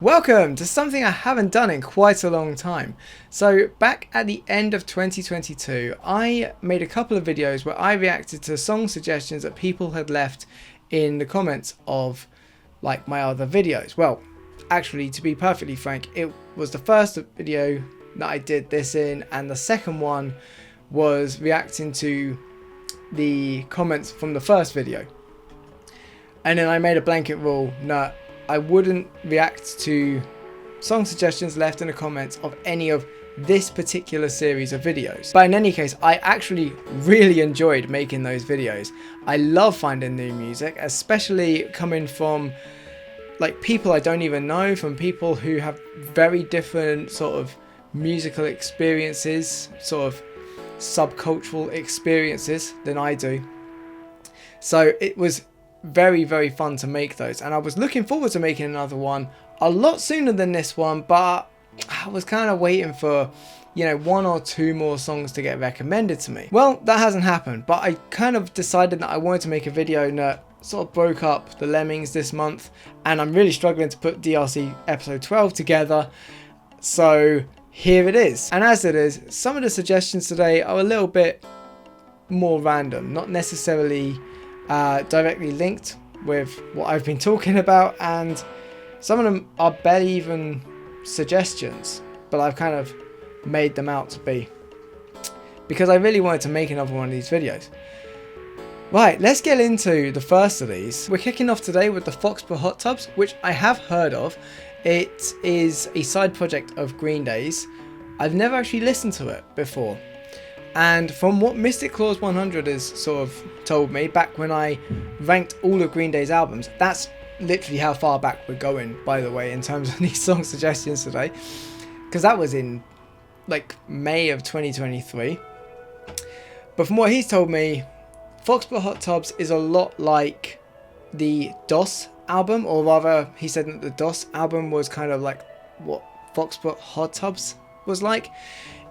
Welcome to something I haven't done in quite a long time. So back at the end of 2022, I made a couple of videos where I reacted to song suggestions that people had left in the comments of like my other videos. Well, actually, to be perfectly frank, it was the first video that I did this in, and the second one was reacting to the comments from the first video. And then I made a blanket rule that I wouldn't react to song suggestions left in the comments of any of this particular series of videos. But in any case, I actually really enjoyed making those videos. I love finding new music, especially coming from like people I don't even know, from people who have very different sort of musical experiences, sort of subcultural experiences than I do. So it was very fun to make those, and I was looking forward to making another one a lot sooner than this one, but I was kind of waiting for, you know, one or two more songs to get recommended to me. Well, that hasn't happened, but I kind of decided that I wanted to make a video that sort of broke up the Lemmings this month, and I'm really struggling to put DRC episode 12 together, so here it is. And as it is, some of the suggestions today are a little bit more random, not necessarily directly linked with what I've been talking about, and some of them are barely even suggestions, but I've kind of made them out to be because I really wanted to make another one of these videos. Right, let's get into the first of these. We're kicking off today with the Foxboro Hot Tubs, which I have heard of. It is a side project of Green Day's. I've never actually listened to it before. And from what Mystic Clause 100 has sort of told me, back when I ranked all of Green Day's albums, that's literally how far back we're going, by the way, in terms of these song suggestions today. Because that was in like May of 2023. But from what he's told me, Foxboro Hot Tubs is a lot like the DOS album, or rather, he said that the DOS album was kind of like what Foxboro Hot Tubs was like.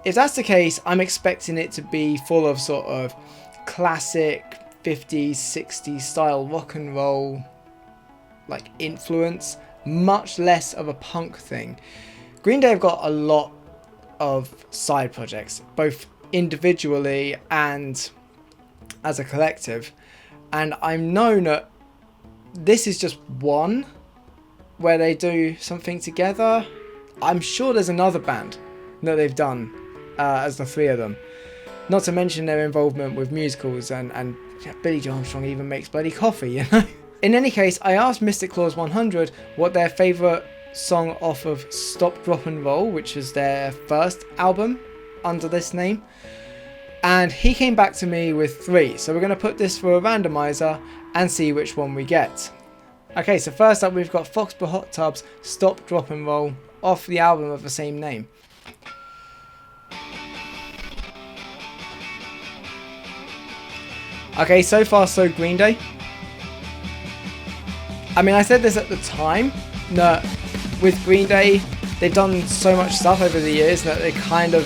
If that's the case, I'm expecting it to be full of sort of classic 50s, 60s style rock and roll like influence, much less of a punk thing. Green Day have got a lot of side projects, both individually and as a collective, and I'm known that this is just one where they do something together. I'm sure there's another band that they've done as the three of them, not to mention their involvement with musicals, and Billy Joe Armstrong even makes bloody coffee, you know. In any case, I asked Mystic Clause 100 what their favourite song off of Stop, Drop and Roll, which is their first album under this name, and he came back to me with 3. So we're going to put this for a randomizer and see which one we get. Okay, so first up we've got Foxboro Hot Tubs, Stop, Drop and Roll, off the album of the same name. Okay, so far so Green Day. I mean, I said this at the time, that with Green Day, they've done so much stuff over the years that they kind of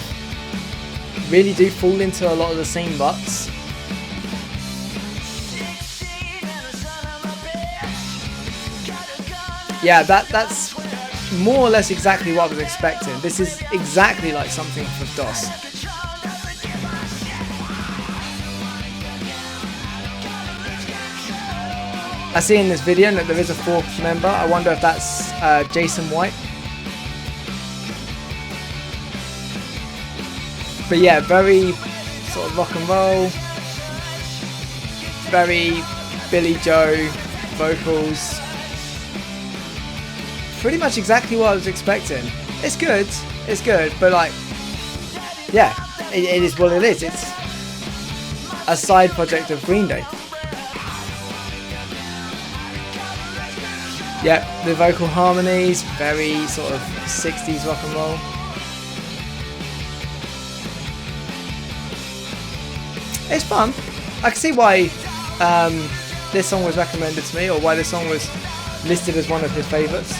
really do fall into a lot of the same ruts. Yeah, that's more or less exactly what I was expecting. This is exactly like something for DOS. I see in this video that there is a 4th member. I wonder if that's Jason White. But yeah, very sort of rock and roll, very Billy Joe vocals. Pretty much exactly what I was expecting. It's good, but like, yeah, it is what it is. It's a side project of Green Day. Yeah, the vocal harmonies, very sort of 60s rock and roll. It's fun. I can see why this song was recommended to me, or why this song was listed as one of his favourites.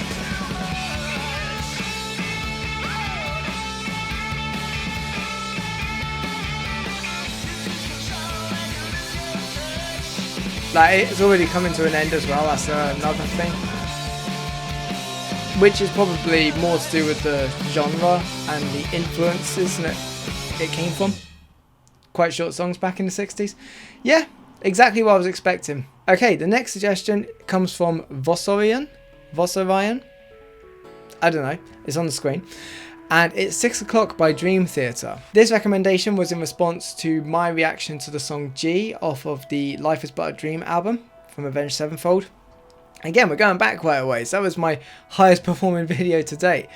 Like, it's already coming to an end as well, that's another thing. which is probably more to do with the genre and the influences that it came from. Quite short songs back in the 60s. Yeah, exactly what I was expecting. Okay, the next suggestion comes from Vossorian. I don't know, it's on the screen. And it's 6 O'Clock by Dream Theater. This recommendation was in response to my reaction to the song G off of the Life is But a Dream album from Avenged Sevenfold. Again, we're going back quite a ways. That was my highest performing video to date.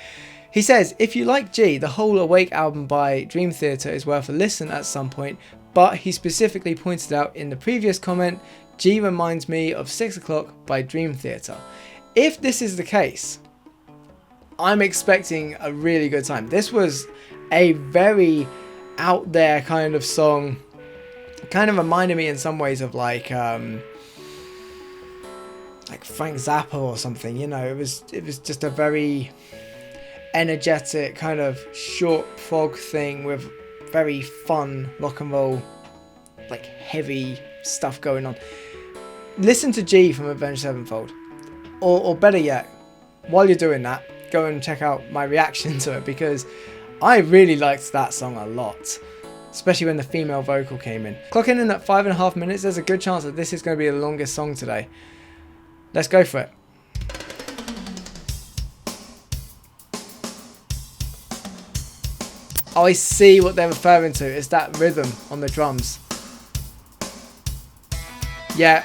He says, if you like G, the whole Awake album by Dream Theater is worth a listen at some point, but he specifically pointed out in the previous comment, G reminds me of 6 O'Clock by Dream Theater. If this is the case, I'm expecting a really good time. This was a very out there kind of song. Kind of reminded me in some ways of like Frank Zappa or something. You know, it was just a very energetic kind of short prog thing with very fun rock and roll, like heavy stuff going on. Listen to G from Avenged Sevenfold, or better yet, while you're doing that, go and check out my reaction to it, because I really liked that song a lot, especially when the female vocal came in. Clocking in at 5.5 minutes, there's a good chance that this is going to be the longest song today. Let's go for it. Oh, I see what they're referring to. It's that rhythm on the drums. Yeah.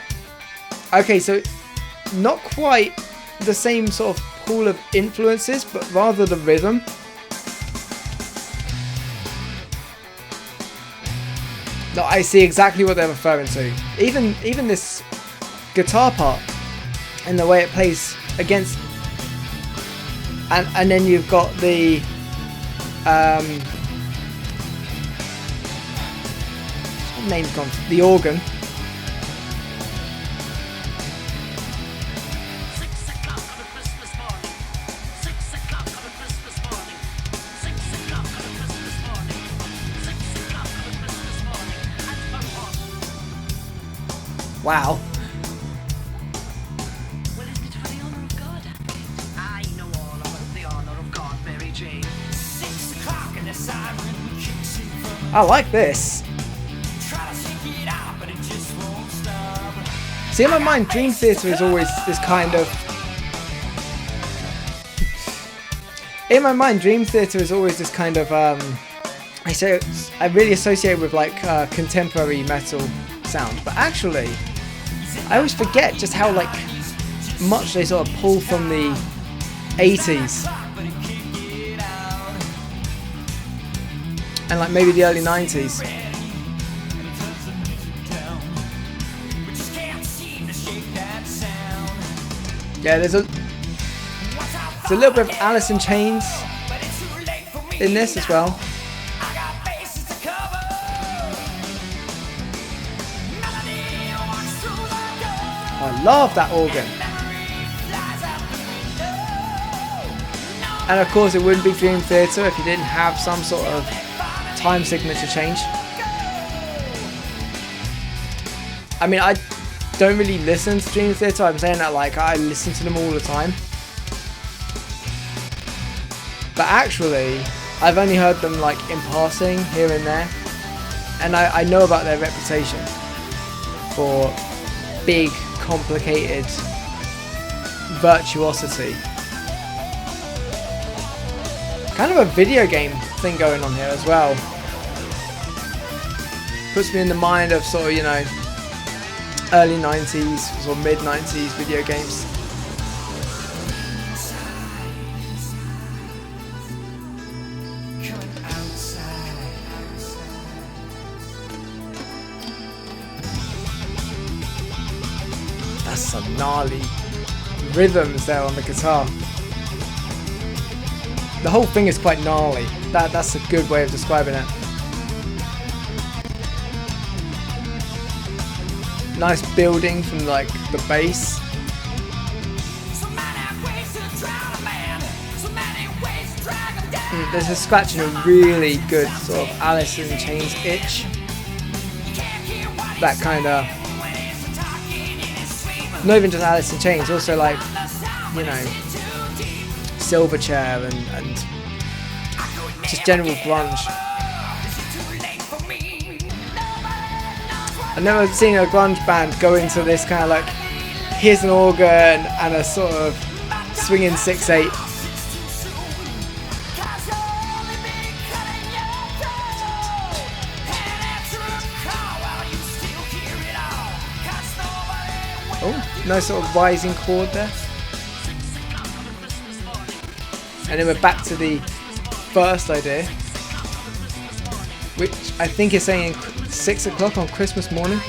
Okay, so not quite the same sort of pool of influences, but rather the rhythm. No, I see exactly what they're referring to. Even this guitar part and the way it plays against, and then you've got the what name's gone? The organ. Wow. Well, isn't it for the honor of God? I know all about the honor of God, Mary Jane. 6 o'clock and the siren kicks in from. I like this. Try to shake it out, but it just won't stop. See, in my mind, Dream Theater is always this kind of. In my mind, Dream Theater is always this kind of. I really associate with like contemporary metal sound, but actually, I always forget just how like much they sort of pull from the 80s and like maybe the early 90s. Yeah, there's a little bit of Alice in Chains in this as well. I love that organ. And of course it wouldn't be Dream Theater if you didn't have some sort of time signature change. I mean, I don't really listen to Dream Theater. I'm saying that like I listen to them all the time. But actually, I've only heard them like in passing here and there. And I know about their reputation for big, complicated virtuosity. Kind of a video game thing going on here as well. Puts me in the mind of sort of, you know, early 90s or mid 90s video games. That's some gnarly rhythms there on the guitar. The whole thing is quite gnarly. That's a good way of describing it. Nice building from like the bass. This is scratching a really good sort of Alice in Chains itch. That kind of, not even just Alice in Chains, also like, you know, Silverchair and just general grunge. I've never seen a grunge band go into this kind of like, here's an organ and a sort of swinging 6/8. Oh, nice sort of rising chord there. And then we're back to the first idea, which I think is saying 6 o'clock on Christmas morning.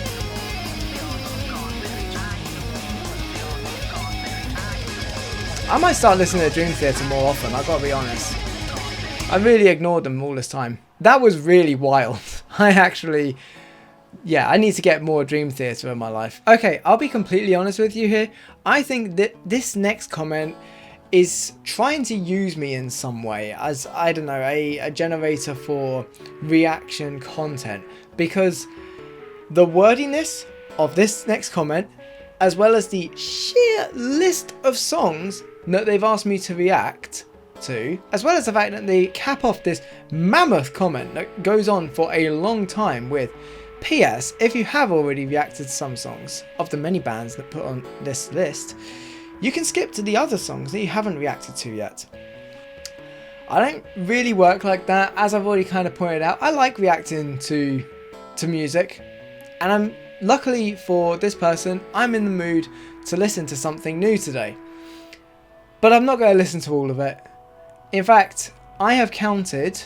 I might start listening to Dream Theater more often, I've got to be honest. I really ignored them all this time. That was really wild. I actually... Yeah, I need to get more Dream Theater in my life. Okay, I'll be completely honest with you here. I think that this next comment is trying to use me in some way as, I don't know, a generator for reaction content. Because the wordiness of this next comment, as well as the sheer list of songs that they've asked me to react to, as well as the fact that they cap off this mammoth comment that goes on for a long time with PS, if you have already reacted to some songs of the many bands that put on this list, you can skip to the other songs that you haven't reacted to yet. I don't really work like that, as I've already kind of pointed out. I like reacting to music, and luckily for this person, I'm in the mood to listen to something new today. But I'm not going to listen to all of it. In fact, I have counted,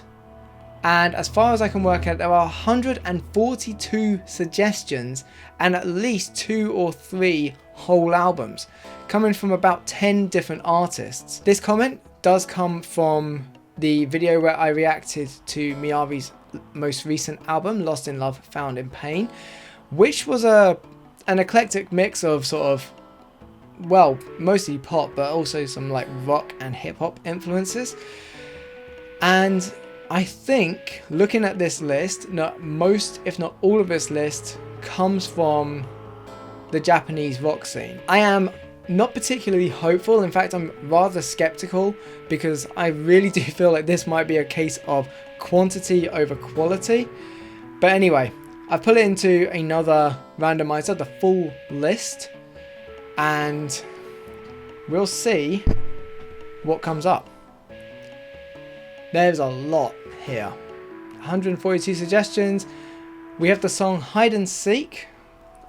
and as far as I can work out, there are 142 suggestions and at least 2 or 3 whole albums coming from about 10 different artists. This comment does come from the video where I reacted to Miyavi's most recent album, Lost in Love, Found in Pain, which was an eclectic mix of sort of, well, mostly pop, but also some like rock and hip hop influences. And I think, looking at this list, most, if not all of this list comes from the Japanese rock scene. I am not particularly hopeful, in fact I'm rather skeptical, because I really do feel like this might be a case of quantity over quality. But anyway, I've put it into another randomizer, the full list, and we'll see what comes up. There's a lot here. 142 suggestions. We have the song Hide and Seek.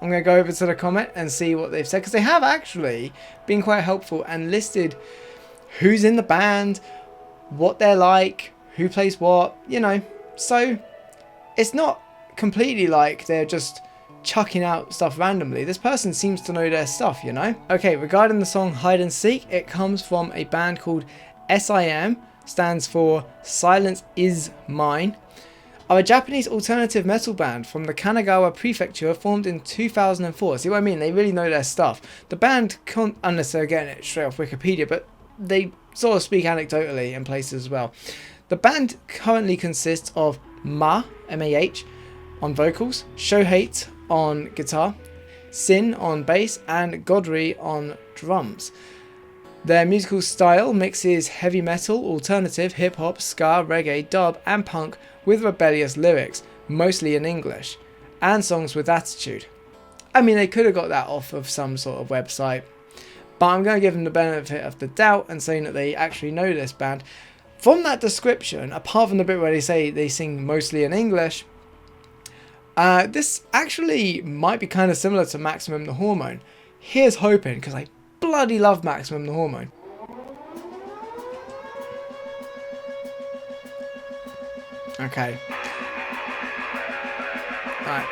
I'm going to go over to the comment and see what they've said, because they have actually been quite helpful and listed who's in the band, what they're like, who plays what, you know. So it's not completely like they're just chucking out stuff randomly. This person seems to know their stuff, you know. Okay, regarding the song Hide and Seek, it comes from a band called SIM, stands for Silence Is Mine, are a Japanese alternative metal band from the Kanagawa prefecture, formed in 2004. See what I mean? They really know their stuff. The band can't, unless they're getting it straight off Wikipedia, but they sort of speak anecdotally in places as well. The band currently consists of M-A-H, on vocals, Shohate on guitar, Sin on bass, and Godry on drums. Their musical style mixes heavy metal, alternative, hip-hop, ska, reggae, dub and punk with rebellious lyrics, mostly in English, and songs with attitude. I mean, they could have got that off of some sort of website, but I'm going to give them the benefit of the doubt and saying that they actually know this band. From that description, apart from the bit where they say they sing mostly in English, this actually might be kind of similar to Maximum the Hormone. Here's hoping, because I bloody love Maximum the Hormone. Okay. Alright.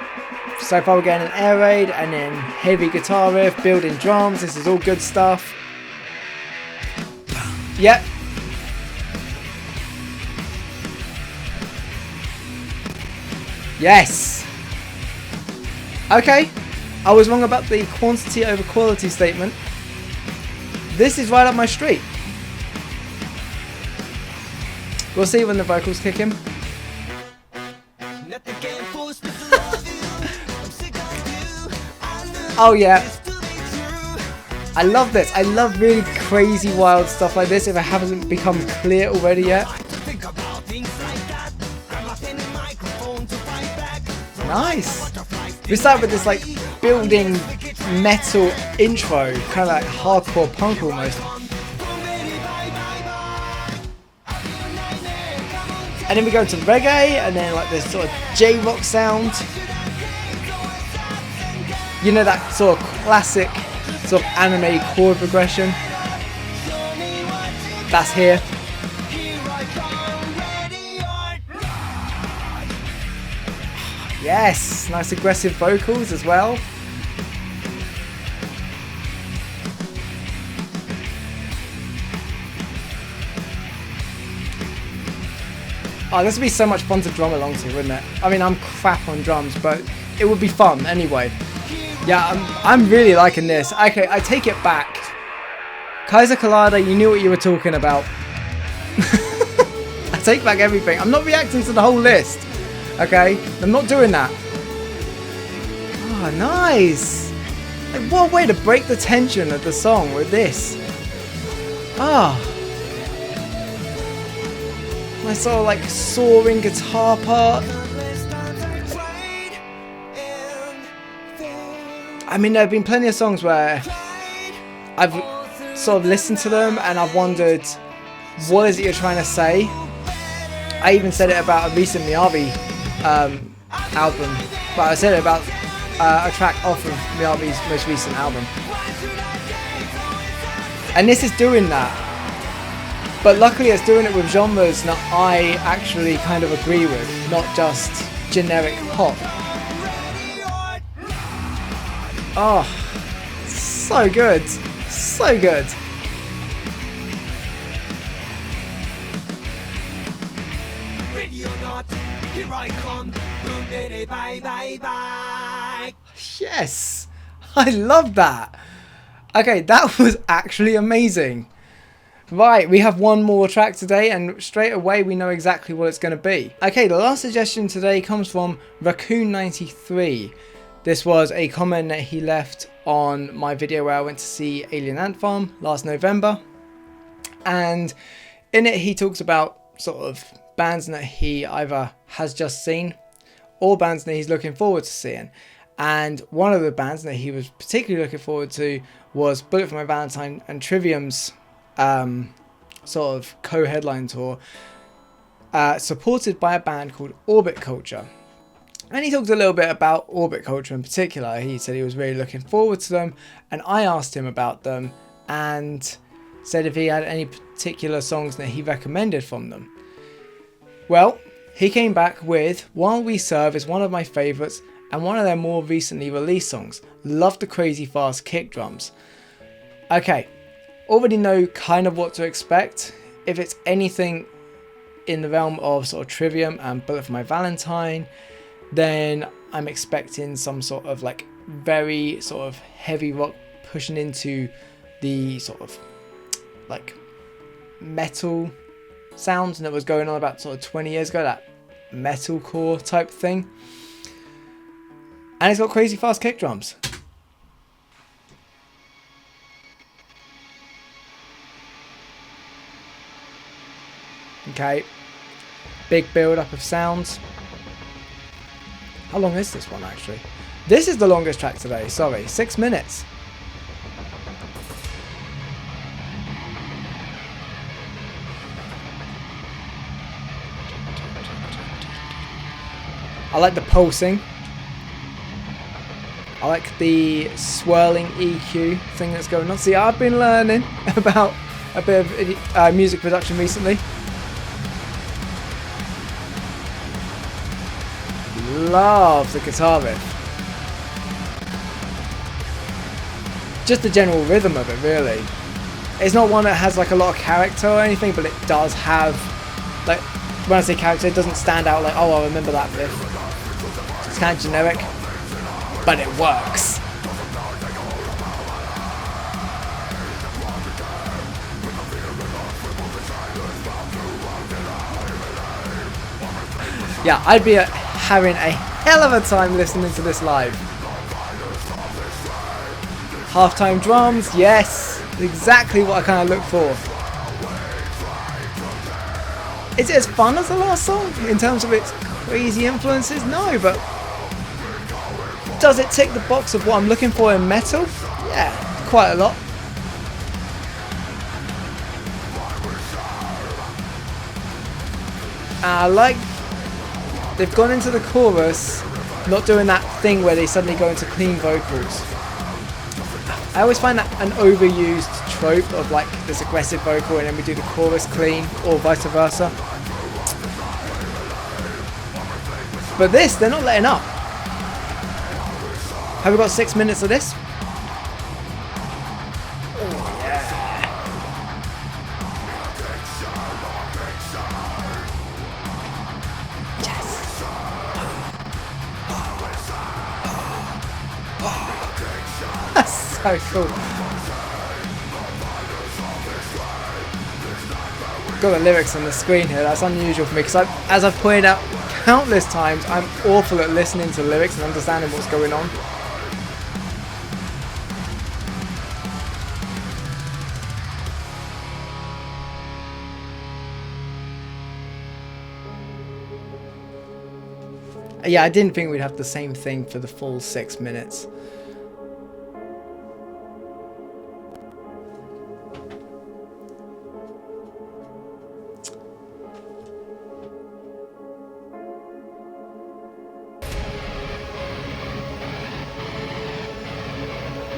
So far we're getting an air raid and then heavy guitar riff, building drums. This is all good stuff. Yep. Yes. Okay. I was wrong about the quantity over quality statement. This is right up my street. We'll see when the vocals kick in. Oh yeah. I love this. I love really crazy, wild stuff like this, if it hasn't become clear already yet. Nice. We start with this like building metal intro, kind of like hardcore punk almost. And then we go to reggae, and then like this sort of J-rock sound. You know, that sort of classic sort of anime chord progression. That's here. Yes, nice aggressive vocals as well. Oh, this would be so much fun to drum along to, wouldn't it? I mean, I'm crap on drums, but it would be fun anyway. Yeah, I'm really liking this. Okay, I take it back. Kaiser Colada, you knew what you were talking about. I take back everything. I'm not reacting to the whole list. Okay, I'm not doing that. Oh, nice. Like, what a way to break the tension of the song with this. Ah. Oh. My sort of like soaring guitar part. I mean, there have been plenty of songs where I've sort of listened to them and I've wondered, what is it you're trying to say? I even said it about a recent Miyavi album. But I said it about a track off of Miyavi's most recent album. And this is doing that. But luckily it's doing it with genres that I actually kind of agree with, not just generic pop. Oh, so good. So good. Yes, I love that. Okay, that was actually amazing. Right, we have one more track today, and straight away we know exactly what it's going to be. Okay, the last suggestion today comes from Raccoon93. This was a comment that he left on my video where I went to see Alien Ant Farm last November. And in it he talks about sort of bands that he either has just seen or bands that he's looking forward to seeing. And one of the bands that he was particularly looking forward to was Bullet for My Valentine and Trivium's sort of co-headline tour, supported by a band called Orbit Culture. And he talked a little bit about Orbit Culture in particular. He said he was really looking forward to them, and I asked him about them and said if he had any particular songs that he recommended from them. Well, he came back with While We Serve is one of my favourites and one of their more recently released songs. Love the crazy fast kick drums. Okay, already know kind of what to expect. If it's anything in the realm of sort of Trivium and Bullet for My Valentine, then I'm expecting some sort of like very sort of heavy rock pushing into the sort of like metal sounds that was going on about sort of 20 years ago, that metalcore type thing. And it's got crazy fast kick drums. Okay, big build up of sounds. How long is this one actually? This is the longest track today, sorry, 6 minutes. I like the pulsing. I like the swirling EQ thing that's going on. See, I've been learning about a bit of music production recently. Love the guitar riff. Just the general rhythm of it, really. It's not one that has like a lot of character or anything, but it does have, like, when I say character, it doesn't stand out like, oh, I remember that riff. It's kind of generic, but it works. Yeah, I'd be having a hell of a time listening to this live. Halftime drums, yes, exactly what I kind of look for. Is it as fun as the last song in terms of its crazy influences? No, but does it tick the box of what I'm looking for in metal? Yeah, quite a lot. I like they've gone into the chorus, not doing that thing where they suddenly go into clean vocals. I always find that an overused trope of like this aggressive vocal and then we do the chorus clean, or vice versa. But this, they're not letting up. Have we got 6 minutes of this? Oh yeah. Yes. That's so cool. Got the lyrics on the screen here. That's unusual for me because as I've pointed out countless times, I'm awful at listening to lyrics and understanding what's going on. Yeah, I didn't think we'd have the same thing for the full 6 minutes.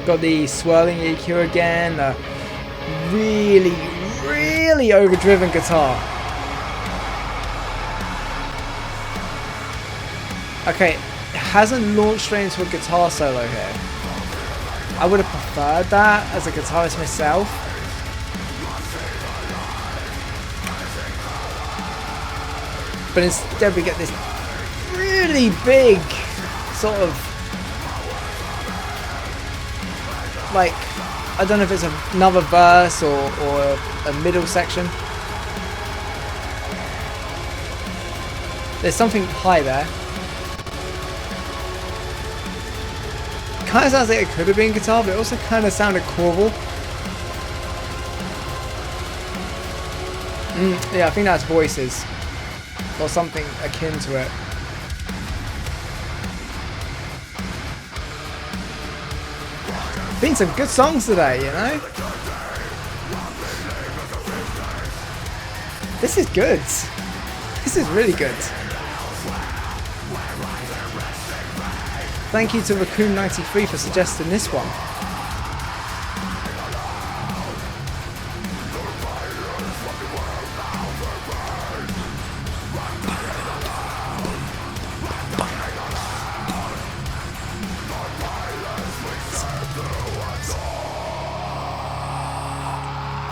Got the swirling EQ again, really, really overdriven guitar. Okay, it hasn't launched straight into a guitar solo here. I would have preferred that as a guitarist myself. But instead we get this really big sort of, like, I don't know if it's another verse or a middle section. There's something high there. Kind of sounds like it could have been guitar, but it also kind of sounded choral. Yeah, I think that's voices or something akin to it. Been some good songs today, you know? This is good. This is really good. Thank you to Raccoon93 for suggesting this one.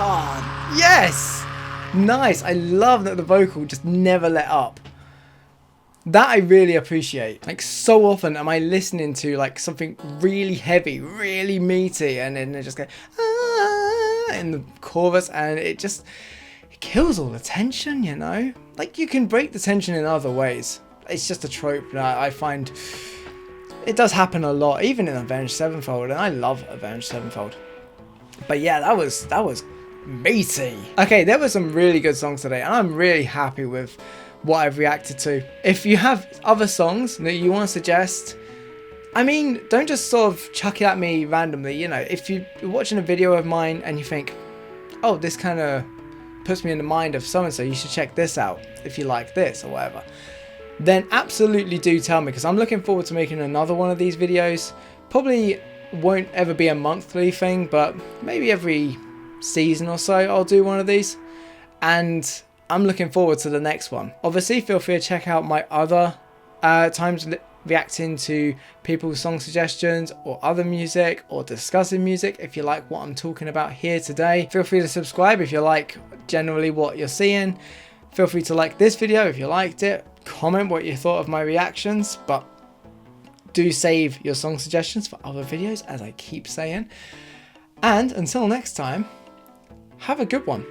Oh, yes! Nice. I love that the vocal just never let up. That I really appreciate. Like, so often am I listening to like something really heavy, really meaty, and then they just go ah, in the chorus, and it kills all the tension, you know? Like, you can break the tension in other ways. It's just a trope that I find it does happen a lot, even in Avenged Sevenfold, and I love Avenged Sevenfold. But yeah, that was meaty. Okay, there were some really good songs today, and I'm really happy with what I've reacted to. If you have other songs that you want to suggest, I mean, don't just sort of chuck it at me randomly, you know. If you're watching a video of mine and you think, oh, this kind of puts me in the mind of so-and-so, you should check this out if you like this or whatever, then absolutely do tell me, because I'm looking forward to making another one of these videos. Probably won't ever be a monthly thing, but maybe every season or so I'll do one of these, and I'm looking forward to the next one. Obviously, feel free to check out my other times reacting to people's song suggestions or other music or discussing music. If you like what I'm talking about here today, feel free to subscribe if you like generally what you're seeing. Feel free to like this video if you liked it. Comment what you thought of my reactions, but do save your song suggestions for other videos, as I keep saying. And until next time, have a good one.